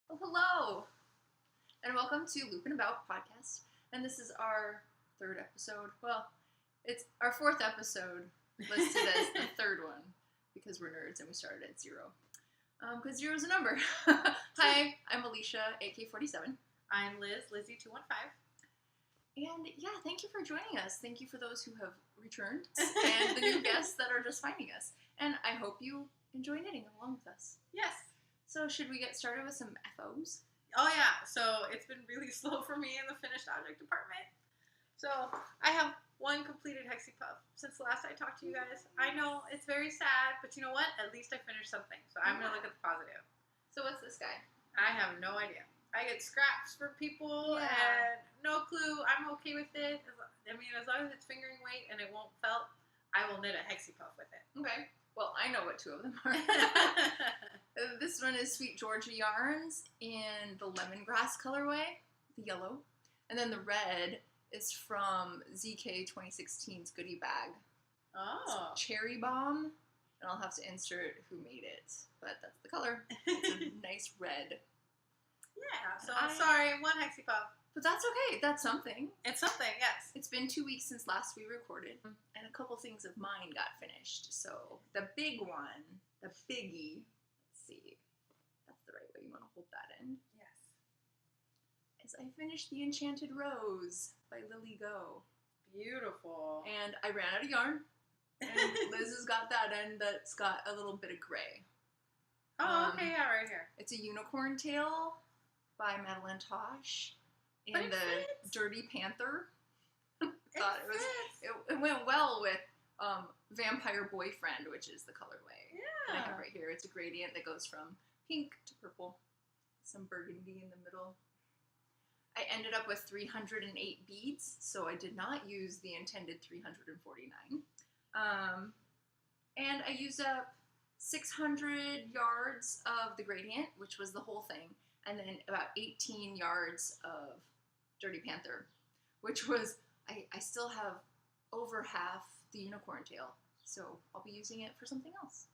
Well, hello, and welcome to Loopin' About podcast. And this is our third episode. Well, it's our fourth episode listed as the third one because we're nerds and we started at 0. Because 0 is a number. Hi, I'm Alicia, AK47. I'm Liz, Lizzie215. And yeah, thank you for joining us. Thank you for those who have returned and the new guests that are just finding us. And I hope you enjoy knitting along with us. Yes. So should we get started with some FOs? Oh yeah, so it's been really slow for me in the finished object department. So I have one completed Hexie Puff since last I talked to you guys. I know it's very sad, but you know what? At least I finished something, so I'm going to look at the positive. So what's this guy? I have no idea. I get scraps from people and no clue. I'm okay with it. I mean, as long as it's fingering weight and it won't felt, I will knit a Hexie Puff with it. Okay. Well, I know what two of them are. This one is Sweet Georgia Yarns in the lemongrass colorway, the yellow. And then the red is from ZK 2016's goodie bag. Oh. It's Cherry Bomb. And I'll have to insert who made it. But that's the color. It's a nice red. Yeah, so I'm sorry, one Hexie Puff. But that's okay. That's something. It's something, yes. It's been 2 weeks since last we recorded. And a couple things of mine got finished. So the big one, the biggie, let's see. That's the right way you want to hold that in. Yes. Is I finished The Enchanted Rose by Lily Go. Beautiful. And I ran out of yarn. And Liz has got that end that's got a little bit of gray. Oh, okay, yeah, right here. It's a unicorn tail by Madeline Tosh in the Dirty Panther. Thought it went well with Vampire Boyfriend, which is the colorway. Yeah. that I have right here. It's a gradient that goes from pink to purple. Some burgundy in the middle. I ended up with 308 beads, so I did not use the intended 349. And I used up 600 yards of the gradient, which was the whole thing, and then about 18 yards of Dirty Panther, which was, I still have over half the unicorn tail, so I'll be using it for something else.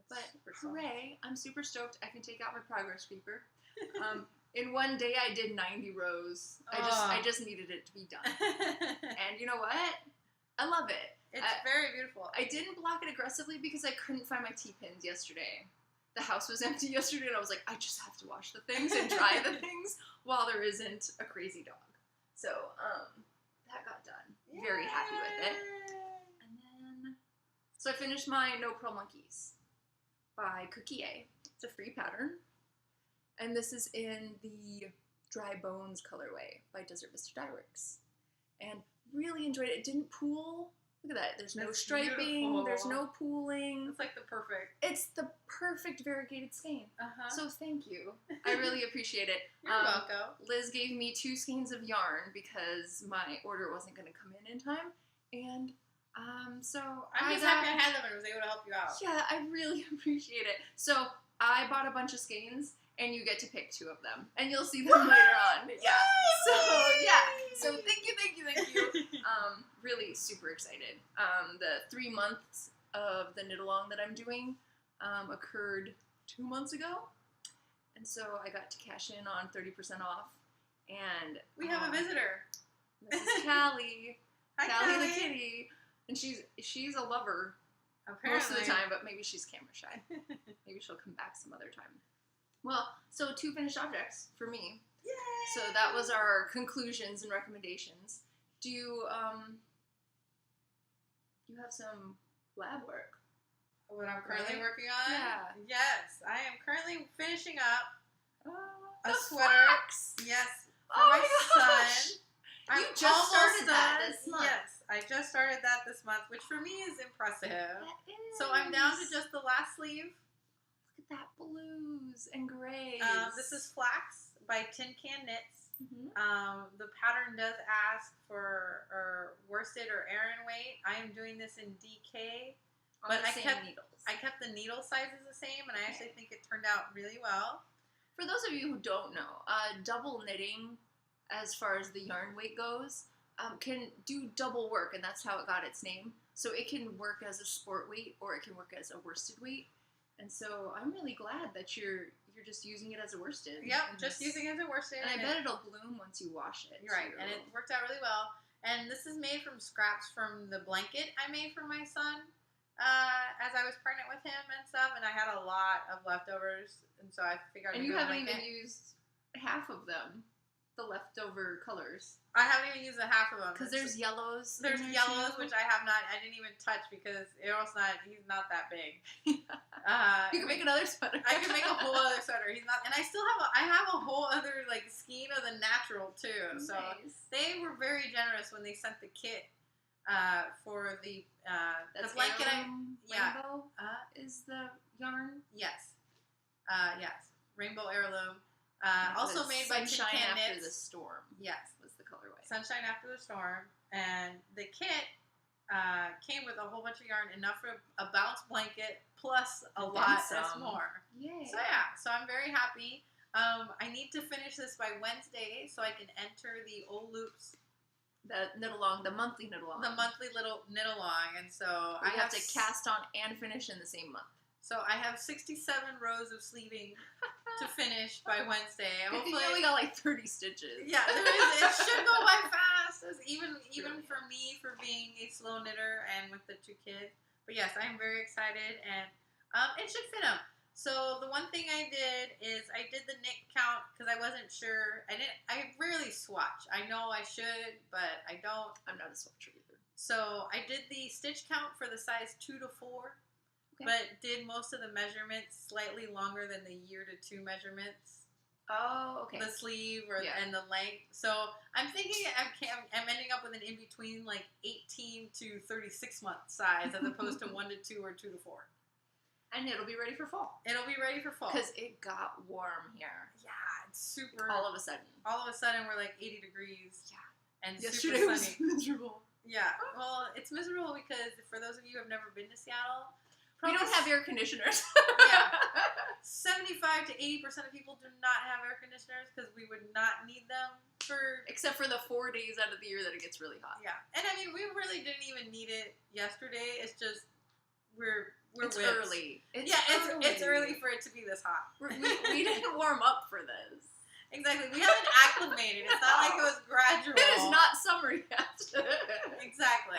But hooray, I'm super stoked. I can take out my progress creeper. In one day I did 90 rows. I just needed it to be done. And you know what? I love it. It's very beautiful. I didn't block it aggressively because I couldn't find my T-pins yesterday. The house was empty yesterday and I was like, I just have to wash the things and dry the things while there isn't a crazy dog. So, that got done. Yay. Very happy with it. And then, so I finished my No Pearl Monkeys by Cookie A. It's a free pattern. And this is in the Dry Bones colorway by Desert Vista Dye Works. And really enjoyed it. It didn't pool. Look at that. There's no striping. Beautiful. There's no pooling. It's like the perfect. It's the perfect variegated skein. Uh-huh. So thank you. I really appreciate it. You're welcome. Liz gave me 2 skeins of yarn because my order wasn't going to come in time. And so I'm just happy I had them and was able to help you out. Yeah, I really appreciate it. So I bought a bunch of skeins. And you get to pick 2 of them. And you'll see them later on. Yeah. So thank you. Really super excited. The 3 months of the knit along that I'm doing occurred 2 months ago. And so I got to cash in on 30% off. And we have a visitor. This is Callie. Hi, Callie the kitty. And she's a lover apparently. Most of the time, but maybe she's camera shy. Maybe she'll come back some other time. Well, so 2 finished objects for me. Yay! So that was our conclusions and recommendations. Do you have some lab work? What I'm currently working on? Yeah. Yes, I am currently finishing up a sweater. Flax. Yes, for Oh my gosh. son. You just started that this month. Yes, I just started that this month, which for me is impressive. That is. So I'm down to just the last sleeve. Look at that blues and grays. This is Flax by Tin Can Knits. Mm-hmm. The pattern does ask for worsted or Aran weight. I am doing this in DK, but I kept the needle sizes the same, and I actually think it turned out really well. For those of you who don't know, double knitting, as far as the yarn weight goes, can do double work, and that's how it got its name. So it can work as a sport weight, or it can work as a worsted weight. And so I'm really glad that you're you're just using it as a worsted. Yep, just using it as a worsted. And I bet it'll bloom once you wash it. You're right, and it worked out really well. And this is made from scraps from the blanket I made for my son as I was pregnant with him and stuff. And I had a lot of leftovers, and so I figured. And you haven't even used half of them, the leftover colors. I haven't even used a half of them because there's yellows. There's yellows, which I have not. I didn't even touch because Errol's not. He's not that big. You can make another sweater. I can make a whole other sweater. He's not, and I still have. I have a whole other like skein of the natural too. So nice. They were very generous when they sent the kit for the blanket. Rainbow is the yarn. Yes, yes, rainbow heirloom. Also made by Sunshine After Knits. the Storm. Yes, was the colorway. Sunshine After the Storm, and the kit came with a whole bunch of yarn, enough for a bounce blanket plus a lot more. Yay! So yeah, so I'm very happy. I need to finish this by Wednesday so I can enter the old loops. The knit along, the monthly knit along. The monthly little knit along, and so I have to cast on and finish in the same month. So I have 67 rows of sleeving to finish by Wednesday. Hopefully, you only got like 30 stitches. Yeah, there is. It should go by fast, even for me, for being a slow knitter and with the 2 kids. But yes, I am very excited, and it should fit them. So the one thing I did is I did the knit count because I wasn't sure. I rarely swatch. I know I should, but I don't. I'm not a swatcher either. So I did the stitch count for the size 2 to 4. Okay. But did most of the measurements slightly longer than the year to 2 measurements. Oh, okay. The sleeve and the length. So I'm thinking I'm ending up with an in between like 18 to 36 month size as opposed to 1 to 2 or 2 to 4. And it'll be ready for fall. It'll be ready for fall because it got warm here. Yeah, it's super. All of a sudden, we're like 80 degrees. Yeah, and yesterday super sunny. Was miserable. Yeah, well, it's miserable because for those of you who have never been to Seattle. We don't have air conditioners. Yeah. 75 to 80% of people do not have air conditioners because we would not need them except for the 4 days out of the year that it gets really hot. Yeah. And I mean, we really didn't even need it yesterday. It's just it's early. It's early for it to be this hot. We didn't warm up for this. Exactly. We haven't acclimated. It's not like it was gradual. It is not summer yet. Exactly.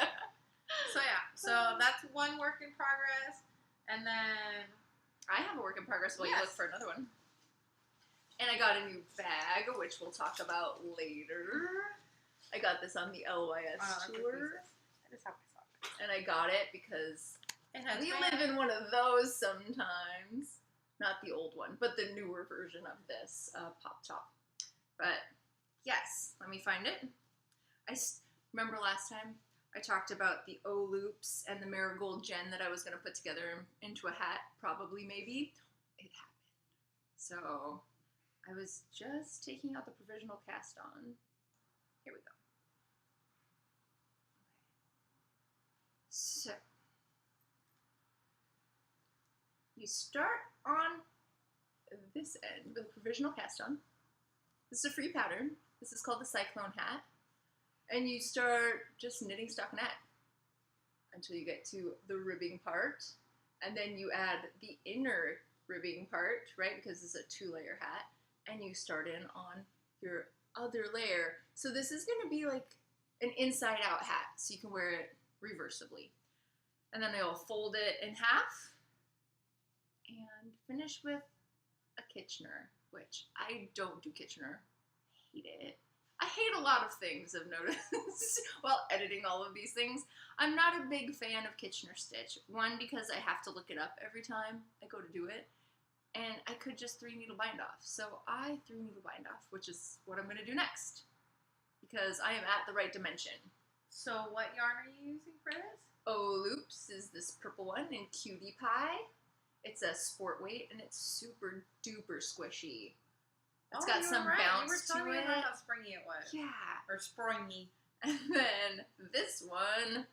So yeah. So that's one work in progress. And then I have a work in progress while you look for another one. And I got a new bag, which we'll talk about later. I got this on the LYS tour. That is how I saw it. And I got it because we live in one of those sometimes. Not the old one, but the newer version of this Pop Top. But yes, let me find it. I remember last time I talked about the O-loops and the marigold gen that I was going to put together into a hat, probably, maybe. It happened. So I was just taking out the provisional cast on. Here we go. So you start on this end with a provisional cast on. This is a free pattern. This is called the Cyclone Hat. And you start just knitting stockinette until you get to the ribbing part. And then you add the inner ribbing part, right? Because it's a 2-layer hat. And you start in on your other layer. So this is going to be like an inside-out hat. So you can wear it reversibly. And then I'll fold it in half. And finish with a Kitchener, which I don't do Kitchener. Hate it. I hate a lot of things, I've noticed, while editing all of these things. I'm not a big fan of Kitchener stitch. One, because I have to look it up every time I go to do it, and I could just 3-needle bind off. So I 3-needle bind off, which is what I'm going to do next, because I am at the right dimension. So what yarn are you using for this? O-loops is this purple one in Cutie Pie. It's a sport weight, and it's super duper squishy. It's got some bounce to it. You were telling me about how springy it was. Yeah. Or springy. And then this one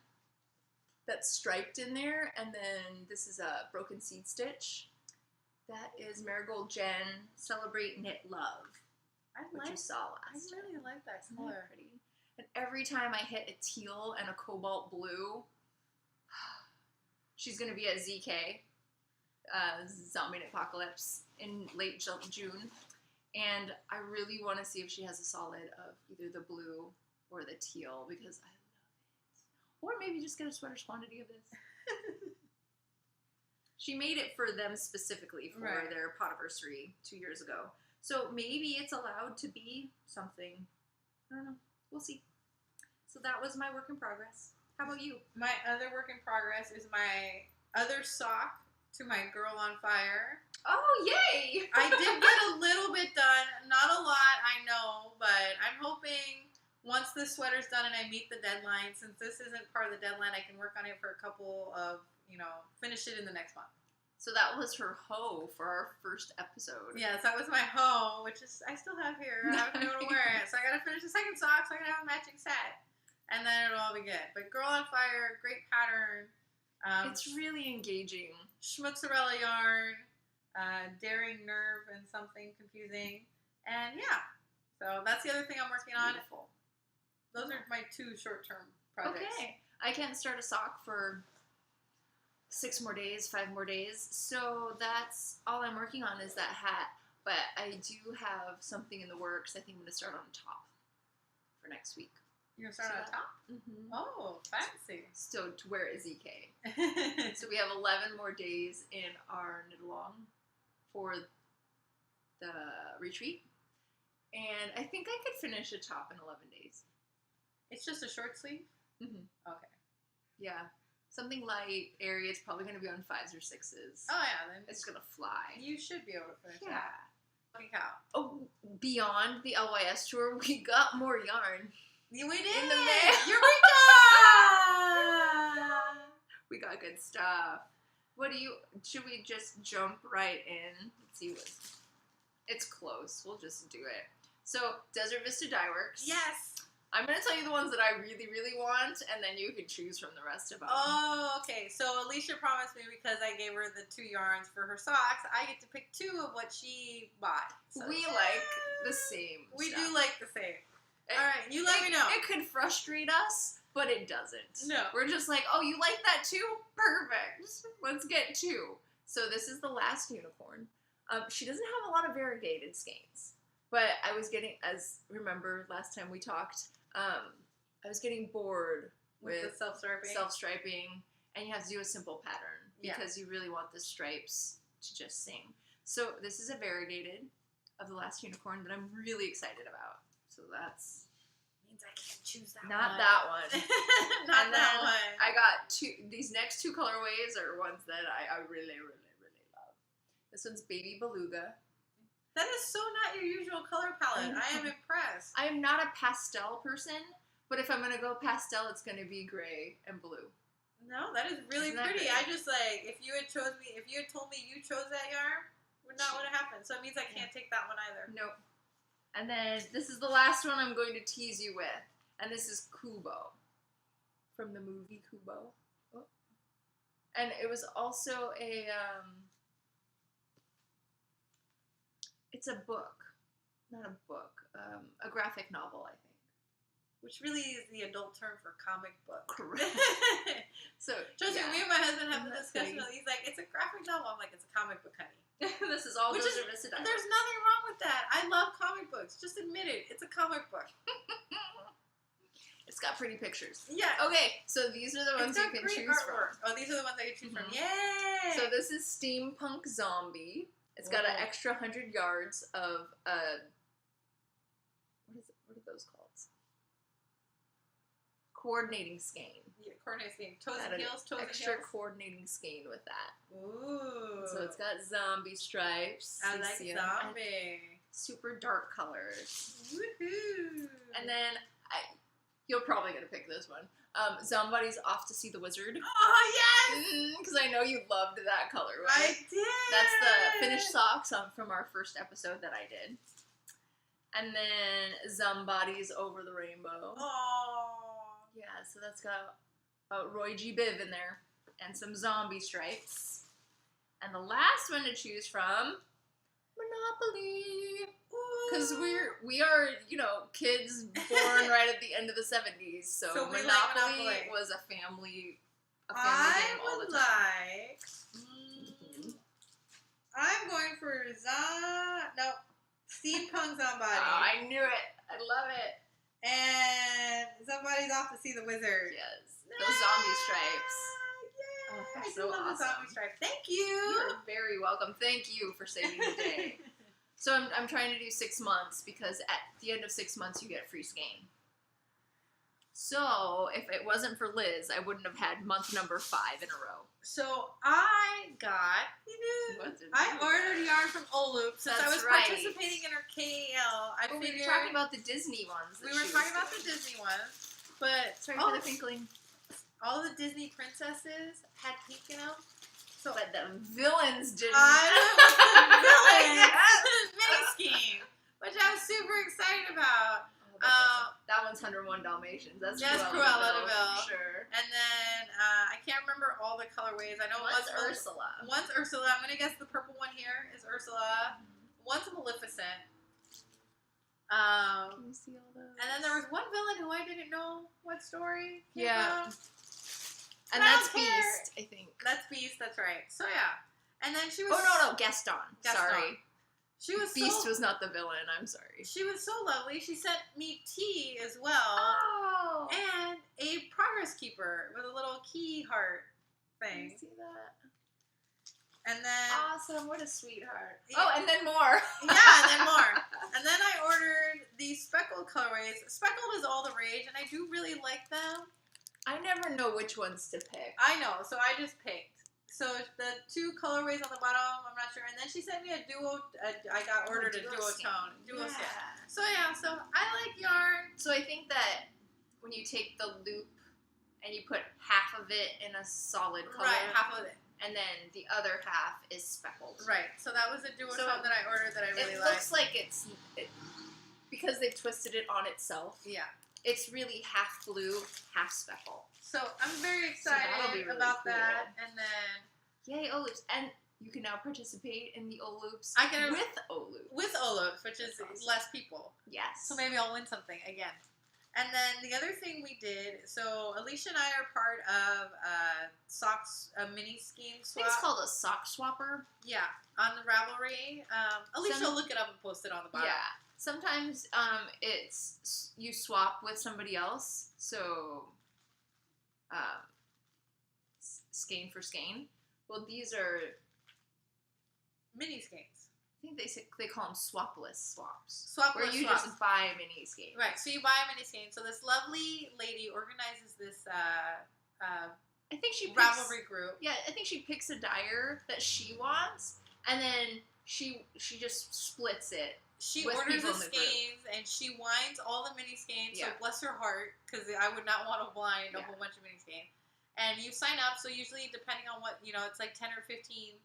that's striped in there, and then this is a broken seed stitch. That is Marigold Jen Celebrate Knit Love, which you saw last time. I really like that color. Pretty. And every time I hit a teal and a cobalt blue, she's going to be at ZK. zombie apocalypse in late June. And I really want to see if she has a solid of either the blue or the teal because I love it. Or maybe just get a sweater's quantity of this. She made it for them specifically for their podiversary 2 years ago. So maybe it's allowed to be something. I don't know. We'll see. So that was my work in progress. How about you? My other work in progress is my other sock to my Girl on Fire. Oh, yay! I did get a little bit done. Not a lot, I know, but I'm hoping once this sweater's done and I meet the deadline, since this isn't part of the deadline, I can work on it for a couple of, finish it in the next month. So that was her hoe for our first episode. Yes, that was my hoe, which is I still have here. I haven't been able to wear it. So I gotta finish the second sock so I can have a matching set. And then it'll all be good. But Girl on Fire, great pattern. It's really engaging. Schmutzarella yarn, Daring Nerve and something confusing. And yeah. So that's the other thing I'm working on. Beautiful. Those are my 2 short-term projects. Okay. I can't start a sock for 6 more days, 5 more days. So that's all I'm working on is that hat. But I do have something in the works. I think I'm going to start on top for next week. You're going to start on top? Mm-hmm. Oh, fancy. So to wear a ZK. So we have 11 more days in our knit-along for the retreat. And I think I could finish a top in 11 days. It's just a short sleeve? Mm-hmm. Okay. Yeah. Something light, airy. It's probably going to be on 5s or 6s. Oh, yeah. Then it's going to fly. You should be able to finish that. Yeah. Holy cow. Oh, beyond the LYS tour, we got more yarn. We did. In the mail. Eureka! We got good stuff. Should we just jump right in? Let's see it's close. We'll just do it. So, Desert Vista Dye Works. Yes. I'm going to tell you the ones that I really, really want, and then you can choose from the rest of them. Oh, okay. So Alicia promised me because I gave her the 2 yarns for her socks, I get to pick 2 of what she bought. So we like the same We stuff. do like the same. All right, you let me know. It could frustrate us, but it doesn't. No. We're just like, oh, you like that too? Perfect. Let's get 2. So this is the last unicorn. She doesn't have a lot of variegated skeins, but I was getting, remember last time we talked, I was getting bored with the self-striping, and you have to do a simple pattern because you really want the stripes to just sing. So this is a variegated of the last unicorn that I'm really excited about. So that's means I can't choose that not one. that one. Not that one. I got 2. These next 2 colorways are ones that I really, really, really love. This one's Baby Beluga. That is so not your usual color palette. I am impressed. I am not a pastel person, but if I'm going to go pastel, it's going to be gray and blue. No, that is really pretty. I just if you had told me you chose that yarn, would not would have happened. So it means I can't take that one either. Nope. And then this is the last one I'm going to tease you with, and this is Kubo from the movie Kubo. Oh. And it was also it's a book, not a book, a graphic novel, I think. Which really is the adult term for comic book. Correct. So, trust me, me and my husband have a discussion. He's like, it's a graphic novel. I'm like, it's a comic book, honey. This is all Desert Vista Dye Works. There's nothing wrong with that. I love comic books. Just admit it. It's a comic book. It's got pretty pictures. Yeah. Okay, so these are the ones you can choose from. Oh, these are the ones I can choose from. Yay! So this is Steampunk Zombie. It's got an extra 100 yards of what are those called? Coordinating skein. Yeah, coordinating skein. Toes and heels, toes and heels. Extra coordinating skein with that. Ooh. So it's got zombie stripes. I like zombie. Super dark colors. Woohoo! And then you're probably gonna pick this one. Somebody's Off to See the Wizard. Oh yes! Because I know you loved that colorway. I did. That's the finished socks from our first episode that I did. And then Somebody's Over the Rainbow. Oh. Yeah, so that's got Roy G. Biv in there and some zombie stripes. And the last one to choose from, Monopoly. Because we are, kids born right at the end of the 70s. So Monopoly, like Monopoly was a family game all the time. Nope. Steampunk Zombody. Oh, I knew it. I love it. And somebody's off to see the wizard. Yes. Those zombie stripes. Yeah. Oh, that's I so do love the awesome. zombie stripes. Thank you. You're very welcome. Thank you for saving the day. So I'm trying to do 6 months because at the end of 6 months you get free skein. So if it wasn't for Liz, I wouldn't have had month number 5 in a row. So I got. I ordered yarn from Olup since I was participating in her KL. We were talking about the Disney ones. We were talking about the Disney ones, but sorry for the crinkling. All the Disney princesses had pink in them. So, but the villains didn't. Villains mini scheme, which I was super excited about. That one's 101 Dalmatians. That's Cruella de Vil. Sure. And then I can't remember all the colorways. I know one's Ursula. One's Ursula. I'm gonna guess the purple one here is Ursula. One's Maleficent. Can you see all those? And then there was one villain who I didn't know what story. Yeah. And that's Beast, I think. That's Beast. That's right. So yeah. And then she was. Oh no, Gaston. Sorry. She was Beast was not the villain. I'm sorry. She was so lovely. She sent me tea as well. Oh. And a progress keeper with a little key heart thing. Can you see that? And then awesome. What a sweetheart. Yeah. Oh, and then more. Yeah, and then more. And then I ordered the speckled colorways. Speckled is all the rage, and I do really like them. I never know which ones to pick. I know, so I just picked. So the 2 colorways on the bottom, I'm not sure. And then she sent me I got ordered a duotone. Yeah. So yeah, so I like yarn. So I think that when you take the loop and you put half of it in a solid color. Right, half of it. And then the other half is speckled. Right, so that was a duotone that I ordered that I really liked. It looks like because they've twisted it on itself. Yeah. It's really half blue, half speckle. So I'm very excited about that. And then yay, Oloops. And you can now participate in the Oloops with Oloops. With Oloops, which is less people. Yes. So maybe I'll win something again. And then the other thing we did, so Alicia and I are part of a mini scheme swap. I think it's called a sock swapper. Yeah, on the Ravelry. Alicia will look it up and post it on the bottom. Yeah. Sometimes it's you swap with somebody else. So skein for skein. Well, these are mini skeins. I think they call them swapless swaps. Swapless where you swaps. just buy a mini skein. Right, so you buy a mini skein. So this lovely lady organizes this I think she Ravelry group. Yeah, I think she picks a dyer that she wants, and then she just splits it. She orders the skeins, and she winds all the mini skeins, so bless her heart, because I would not want to wind a whole bunch of mini skeins. And you sign up, so usually, depending on what, it's like 10 or 15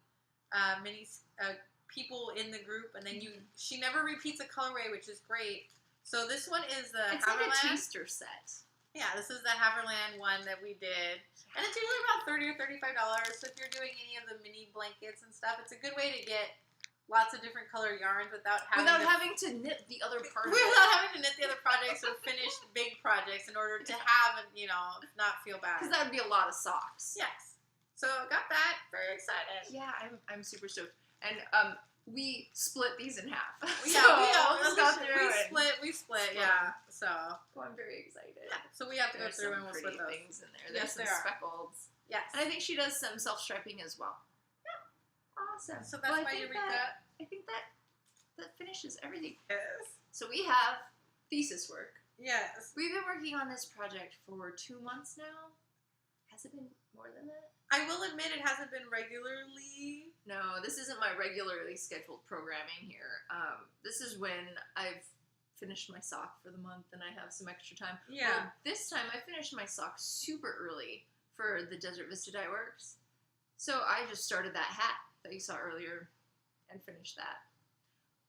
people in the group, and then she never repeats a colorway, which is great. So this one is the Haverland. It's like a taster set. Yeah, this is the Haverland one that we did. And it's usually about $30 or $35, so if you're doing any of the mini blankets and stuff, it's a good way to get lots of different color yarns without having to knit the other projects. Without having to knit the other projects or finish big projects in order to have, not feel bad. Because that would be a lot of socks. Yes. So got that. Very excited. Yeah, I'm super stoked. And we split these in half. Yeah, we split. Yeah. So I'm very excited. Yeah. So we have to go through and we'll split those things in there. There's some speckleds. Yes. And I think she does some self-striping as well. Awesome. So that's why Eureka. I think that finishes everything. Yes. So we have thesis work. Yes. We've been working on this project for 2 months now. Has it been more than that? I will admit it hasn't been regularly. No, this isn't my regularly scheduled programming here. This is when I've finished my sock for the month and I have some extra time. Yeah. Well, this time I finished my sock super early for the Desert Vista Dye Works. So I just started that hat that you saw earlier and finished that.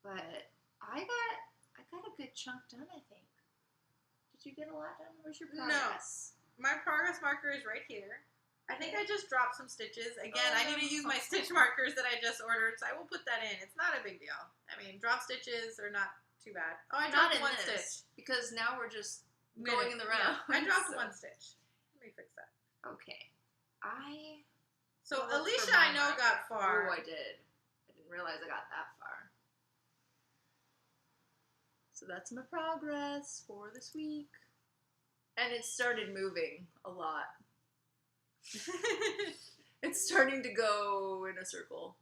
But I got a good chunk done, I think. Did you get a lot done? Where's your progress? No. My progress marker is right here. I think I just dropped some stitches. Again, I need to use my stitch markers that I just ordered, so I will put that in. It's not a big deal. I mean, drop stitches are not too bad. Oh, I dropped one stitch. Because now we're just going in the round. Yeah, I dropped one stitch. Let me fix that. Okay. So Alicia, I know, got far. Oh, I did. I didn't realize I got that far. So that's my progress for this week. And it started moving a lot. It's starting to go in a circle.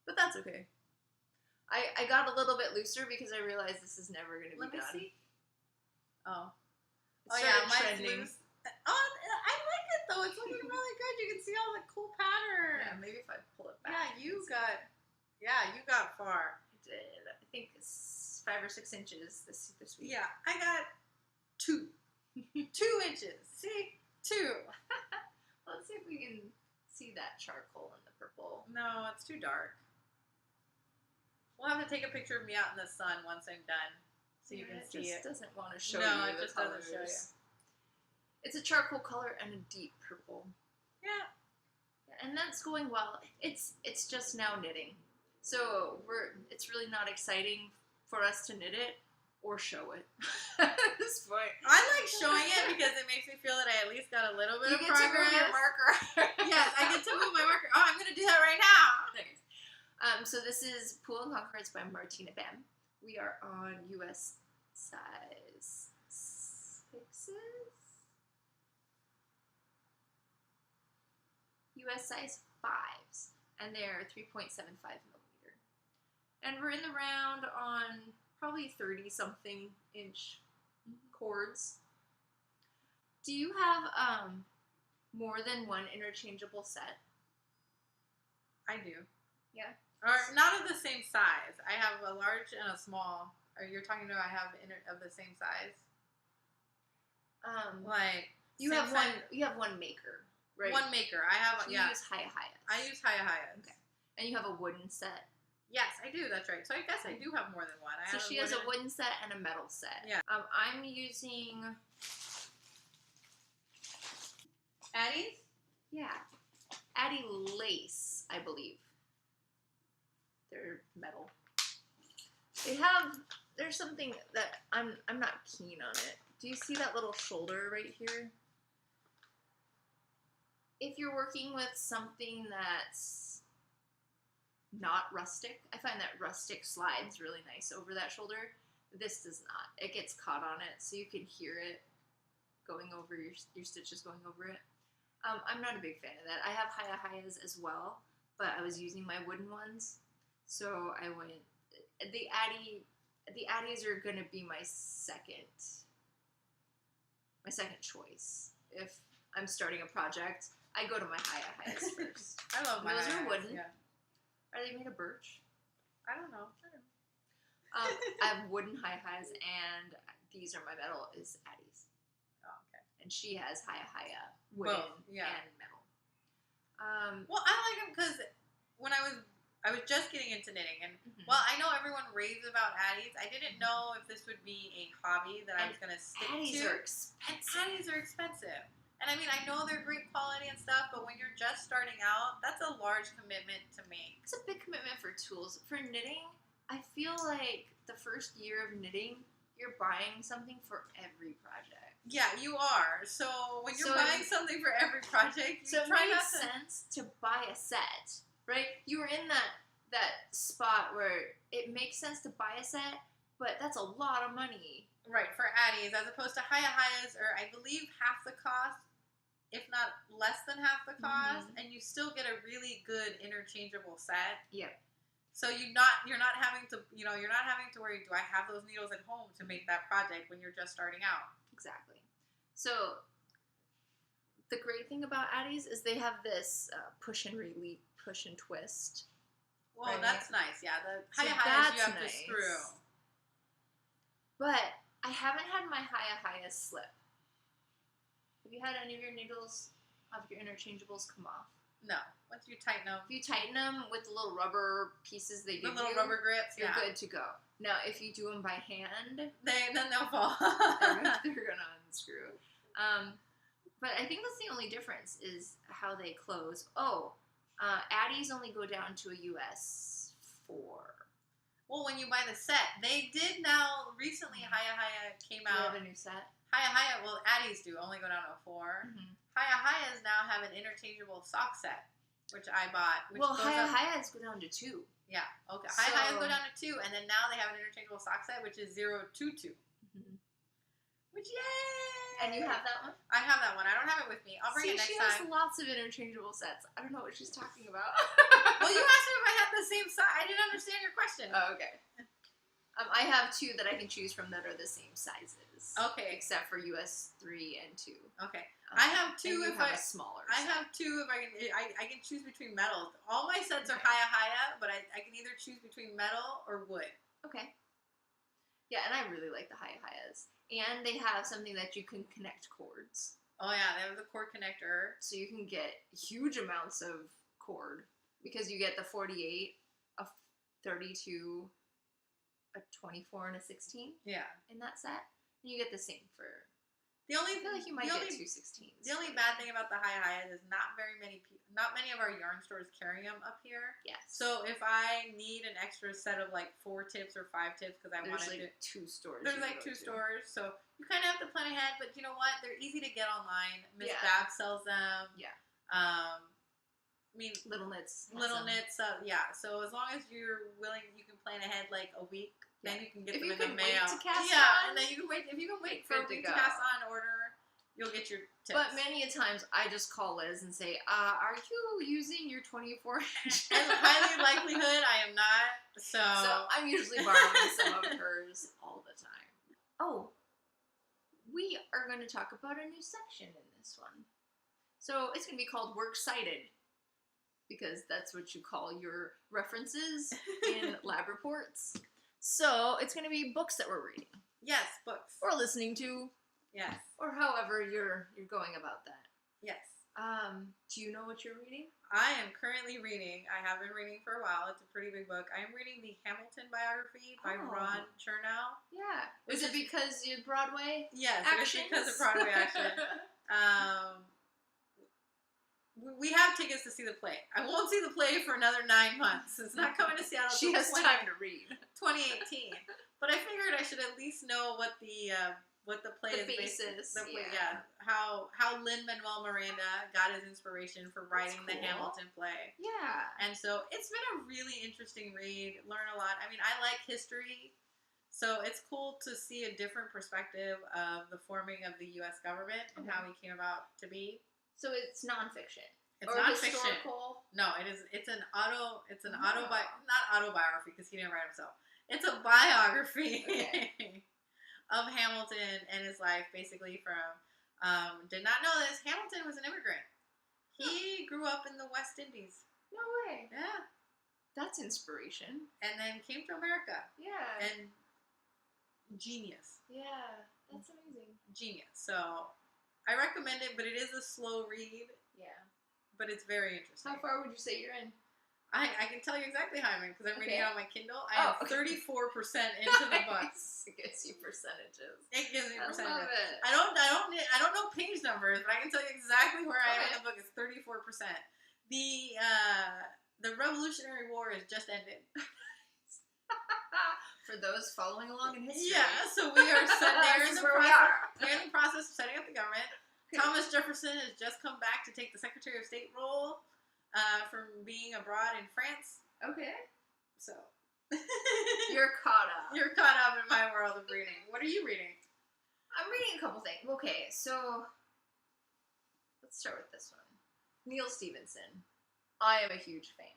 But that's okay. I got a little bit looser because I realized this is never going to be Let me done. see. Oh. It Yeah, started mine's trending. loose. Oh, I like it though. It's looking really good. You can see all the cool patterns. Yeah, maybe if I pull it back. Yeah, you got far. I did. I think it's 5 or 6 inches this week. Yeah, I got 2. 2 inches. See? 2. Let's see if we can see that charcoal in the purple. No, it's too dark. We'll have to take a picture of me out in the sun once I'm done, so you can see it. It just doesn't want to show No, you it the just colors. doesn't show you. It's a charcoal color and a deep purple. Yeah. And that's going well. It's just now knitting. So it's really not exciting for us to knit it or show it at this point. I like showing it because it makes me feel that I at least got a little bit You of get progress. to move your marker. Yes, I get to move my marker. Oh, I'm going to do that right now. Nice. So this is Pool and Conquer. It's by Martina Bam. We are on US size 6s. US size 5s. And they're 3.75 millimeter. And we're in the round on probably 30-something inch cords. Do you have more than one interchangeable set? I do. Yeah. Or not of the same size. I have a large and a small. Or you're talking about I have of the same size? Like you same have size- one. You have one maker, right? One maker. I have. So you Yeah. use Hayas. I use Hayas. Okay. And you have a wooden set. Yes, I do. That's right. So I guess I do have more than one. So she has a wooden set and a metal set. Yeah. I'm using. Addie's? Yeah. Addie lace, I believe. They're metal. There's something that I'm not keen on it. Do you see that little shoulder right here? If you're working with something that's not rustic, I find that rustic slides really nice over that shoulder. This does not. It gets caught on it, so you can hear it going over your stitches going over it. I'm not a big fan of that. I have Hayas as well, but I was using my wooden ones, so I went. The Addies are gonna be my second choice. If I'm starting a project, I go to my Hayas first. I love my Those are Hayas, wooden. Yeah. Are they made of birch? I don't know. I have wooden Hayas, and these are my metal is Addie's. Oh, okay. And she has Haya wooden yeah. and metal. Well, I like them because when I was just getting into knitting, and while I know everyone raves about Addie's, I didn't know if this would be a hobby that I was going to stick Addie's to. are expensive. Addie's are expensive. And I mean, I know they're great quality and stuff, but when you're just starting out, that's a large commitment to make. It's a big commitment for tools. For knitting, I feel like the first year of knitting, you're buying something for every project. Yeah, you are. So when you're buying something for every project, it makes sense to buy a set, right? You were in that spot where it makes sense to buy a set, but that's a lot of money. Right, for Addie's, as opposed to Hayas, or I believe half the cost, if not less than half the cost, and you still get a really good interchangeable set. Yep. So you're not having to worry, do I have those needles at home to make that project when you're just starting out? Exactly. So the great thing about Addie's is they have this push and release, push and twist. Well, right? that's nice. Yeah, the So Hayas you have nice. to screw. But I haven't had my Hayas slip. Have you had any of your needles of your interchangeables come off? No. Once you tighten them. If you tighten them with the little rubber pieces they give you, the little rubber grips, you're good to go. Now, if you do them by hand, then they'll fall. they're gonna unscrew. But I think that's the only difference is how they close. Addie's only go down to a US 4. Well, when you buy the set, they did now recently. Haya came Do you out. have a new set? Haya, well, Addie's do only go down to a 4. Hayas now have an interchangeable sock set, which I bought. Which Hayas go down to 2. Yeah. Okay. So- High highs go down to 2, and then now they have an interchangeable sock set, which is 022. Mhm. Which, yay! And you have that one? I have that one. I don't have it with me. I'll bring it next she time. has lots of interchangeable sets. I don't know what she's talking about. Well, you asked me if I had the same size. I didn't understand your question. Oh, okay. I have 2 that I can choose from that are the same sizes. Okay. Except for US 3 and 2. Okay. I have 2 and you if have I... a smaller I set. have 2 if I can choose between metals. All my sets are Okay. haya, but I can either choose between metal or wood. Okay. Yeah, and I really like the hayas. And they have something that you can connect cords. Oh yeah, they have the cord connector. So you can get huge amounts of cord because you get the 48, a 32, a 24, and a 16 Yeah. in that set. And you get the same for... The only I feel like you might the get only, 2 16s. The only bad thing about the haya is not many of our yarn stores carry them up here. Yes. So if I need an extra set of like 4 tips or 5 tips because I want there's to like 2 stores. there's you like go 2 to. stores, so you kind of have to plan ahead. But you know what? They're easy to get online. Miss Yeah. Bab sells them. Yeah. I mean, Little Knits. has Little them. Knits. Yeah. So as long as you're willing, you can plan ahead like a week. Then you can get If them you in the can wait mail. to cast yeah, on, and then you can wait. If you can wait you're for a good to week to go. cast on order, you'll get your tips. But many a times I just call Liz and say, are you using your 24 inch? and highly likelihood I am not. So I'm usually borrowing some of hers all the time. Oh, we are going to talk about a new section in this one. So it's going to be called Works Cited, because that's what you call your references in lab reports. So it's going to be books that we're reading, yes, books. or listening to, Yes, or however you're going about that. yes. Do you know what you're reading? I am currently reading. I have been reading for a while. It's a pretty big book. I am reading the Hamilton biography by Oh. Ron Chernow. Yeah. Which Is it is- because you Broadway? Yes, Actions? it is because of Broadway action. We have tickets to see the play. I won't see the play for another 9 months. It's not coming to Seattle. She till has time to read. 2018. But I figured I should at least know what the play The is. basis, Yeah. How Lin-Manuel Miranda got his inspiration for writing the cool. Hamilton play. Yeah. And so it's been a really interesting read. Learn a lot. I mean, I like history, so it's cool to see a different perspective of the forming of the U.S. government and how he came about to be. So it's nonfiction. It's or nonfiction. historical. No, it is. It's an not autobiography because he didn't write himself. It's a biography Okay. of Hamilton and his life, basically from. Did not know this. Hamilton was an immigrant. He grew up in the West Indies. No way. Yeah, That's inspiration. and then came to America. Yeah. And genius. Yeah. That's amazing. Genius. So I recommend it, but it is a slow read, Yeah. but it's very interesting. How far would you say you're in? I can tell you exactly how I'm in because I'm reading it Okay. on my Kindle. I am Oh, okay. 34% into the book. Nice. It gives you percentages. It gives me I percentages. love it. I don't know page numbers, but I can tell you exactly where I am in Okay. the book. It's 34%. The Revolutionary War has just ended. For those following along in history. Yeah, so we are there This in is the where we process. are. We're in the process of setting up the government. Okay. Thomas Jefferson has just come back to take the Secretary of State role from being abroad in France. Okay. So You're caught up. you're caught up in my world of reading. What are you reading? I'm reading a couple things. Okay, so let's start with this one. Neal Stephenson. I am a huge fan.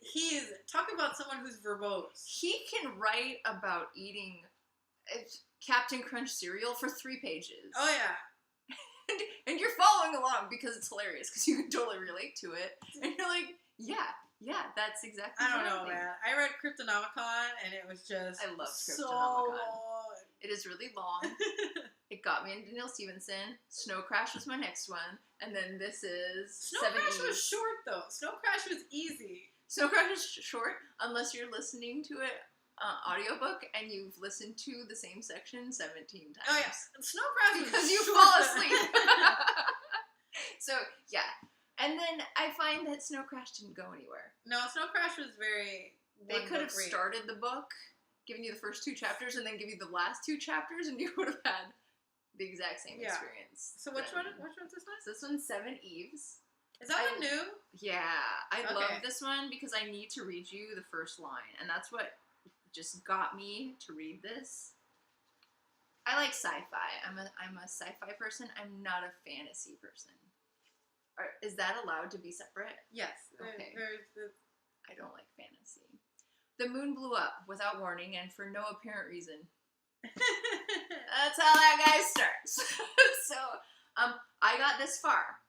He's talk about someone who's verbose. He can write about eating Captain Crunch cereal for 3 pages. Oh yeah. And you're following along because it's hilarious because you can totally relate to it. And you're like, yeah, that's exactly I don't what know, think. man. I read Cryptonomicon and it was just I love so Cryptonomicon. long. It is really long. It got me into Neal Stephenson. Snow Crash was my next one. And then this is Snow 7 Crash was Eves. short though. Snow Crash was easy. Snow Crash is short unless you're listening to it audiobook and you've listened to the same section 17 times. Oh yeah, Snow Crash was Because you short, fall though. asleep. So, yeah. And then I find that Snow Crash didn't go anywhere. No, Snow Crash was very. They one could have book read. started the book, given you the first 2 chapters, and then give you the last 2 chapters, and you would have had the exact same Yeah. experience. So which then. one? Which one's this one? So this one's 7 Eves. Is that one new? Yeah, I Okay. love this one because I need to read you the first line, and that's what just got me to read this. I like sci-fi. I'm a sci-fi person. I'm not a fantasy person. Is that allowed to be separate? Yes. Okay. There's I don't like fantasy. The moon blew up without warning and for no apparent reason. That's how that guy starts. So, I got this far.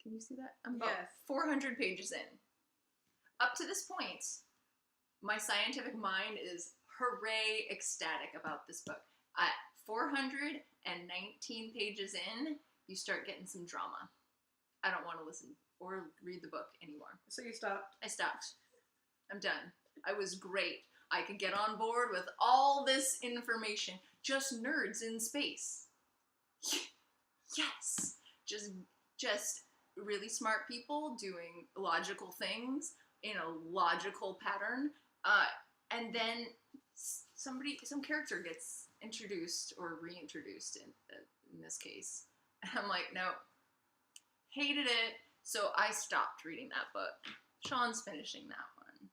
Can you see that? I'm about 400 pages in. Up to this point, my scientific mind is hooray ecstatic about this book. At 419 pages in, you start getting some drama. I don't want to listen or read the book anymore. So you stopped? I stopped. I'm done. I was great. I could get on board with all this information. Just nerds in space. Yes. Just really smart people doing logical things in a logical pattern. And then some character gets introduced or reintroduced in this case. And I'm like, no. Hated it. So I stopped reading that book. Sean's finishing that one.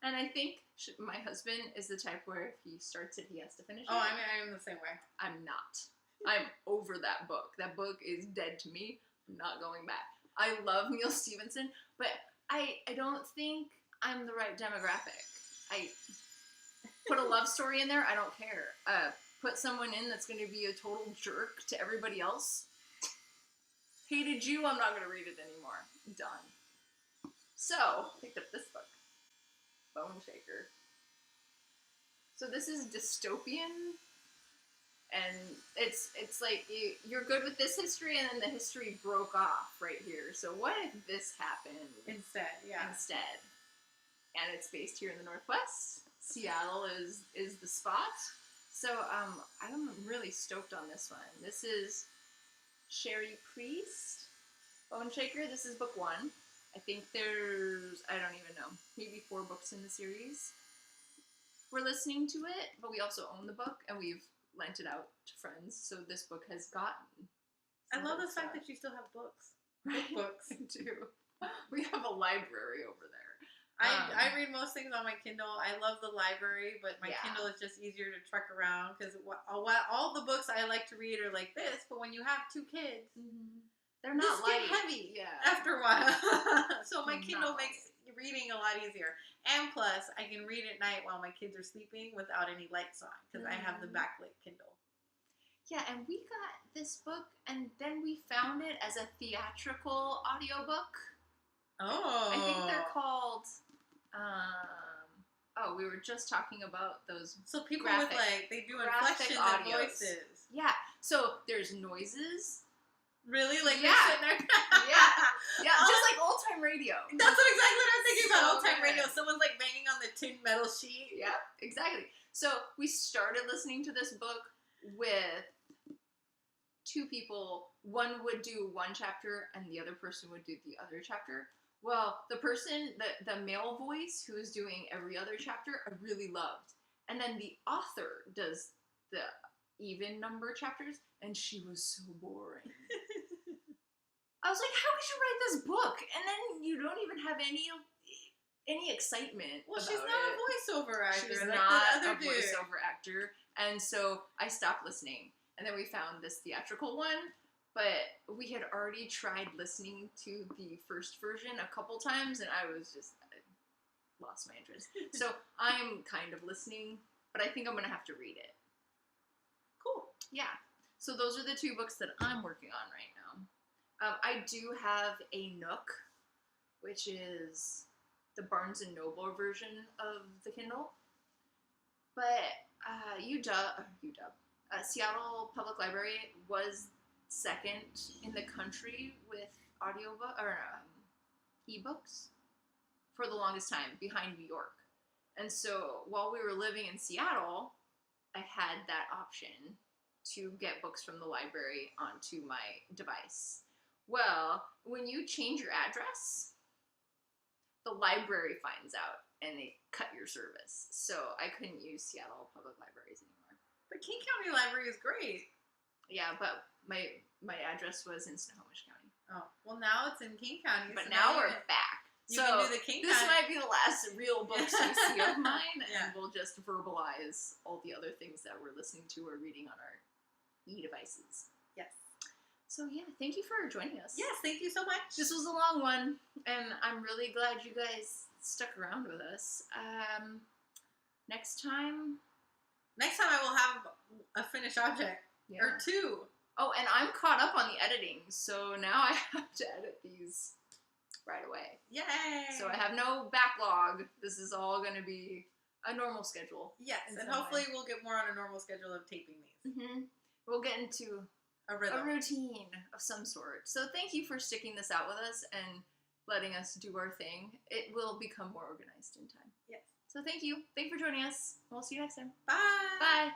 And I think my husband is the type where if he starts it, he has to finish it. Oh, I'm the same way. I'm not. I'm over that book. That book is dead to me. I'm not going back. I love Neal Stephenson, but I don't think I'm the right demographic. I put a love story in there, I don't care. Put someone in that's going to be a total jerk to everybody else. Hated you, I'm not going to read it anymore. Done. So, picked up this book. Bone Shaker. So this is dystopian, and it's like you're good with this history, and then the history broke off right here. So what if this happened instead? Yeah. Instead, and it's based here in the Northwest. Seattle is the spot. So I'm really stoked on this one. This is Sherry Priest, Bone Shaker. This is book 1. I think there's, I don't even know, maybe 4 books in the series. We're listening to it, but we also own the book, and we've lent it out to friends, so this book has gotten. I love the fact that you still have books. Right? Books. I do. We have a library over there. I read most things on my Kindle. I love the library, but my Kindle is just easier to truck around, because all the books I like to read are like this, but when you have 2 kids... Mm-hmm. They're not light. Get heavy after a while. So my Kindle makes reading a lot easier. And plus, I can read at night while my kids are sleeping without any lights on, because I have the backlit Kindle. Yeah, and we got this book, and then we found it as a theatrical audiobook. Oh. I think they're called... we were just talking about those. So people with they do inflections and voices. Yeah, so there's noises. Really? Like yeah. They're sitting there? Yeah, just like old-time radio. That's what exactly what I was thinking about, old-time radio. Someone's like banging on the tin metal sheet. Yeah, exactly. So we started listening to this book with 2 people. One would do 1 chapter and the other person would do the other chapter. Well, the person, the male voice who is doing every other chapter, I really loved. And then the author does the even number chapters, and she was so boring. I was like, how could you write this book and then you don't even have any excitement? Well, she's not a voiceover actor. She's not a voiceover actor, and so I stopped listening. And then we found this theatrical one, but we had already tried listening to the first version a couple times, and I lost my interest. So I'm kind of listening, but I think I'm gonna have to read it. Cool. Yeah. So those are the 2 books that I'm working on right now. I do have a Nook, which is the Barnes & Noble version of the Kindle. But Seattle Public Library was second in the country with audiobook or ebooks for the longest time, behind New York. And so while we were living in Seattle, I had that option to get books from the library onto my device. Well, when you change your address, the library finds out and they cut your service. So I couldn't use Seattle Public Libraries anymore. But King County Library is great. Yeah, but my address was in Snohomish County. Oh, well, now it's in King County. But so now we're you back. can do the King This County. might be the last real books you see of mine, Yeah. and we'll just verbalize all the other things that we're listening to or reading on our e-devices. Yes. So yeah, thank you for joining us. Yes, thank you so much. This was a long one, and I'm really glad you guys stuck around with us. Next time I will have a finished object. yeah. Or two. Oh, and I'm caught up on the editing, so now I have to edit these right away. Yay! So I have no backlog. This is all going to be a normal schedule. Yes, in and some hopefully way. we'll get more on a normal schedule of taping these. Mm-hmm. We'll get into A rhythm. a routine of some sort. So thank you for sticking this out with us and letting us do our thing. It will become more organized in time. Yes. So thank you. Thank you for joining us. We'll see you next time. Bye! Bye.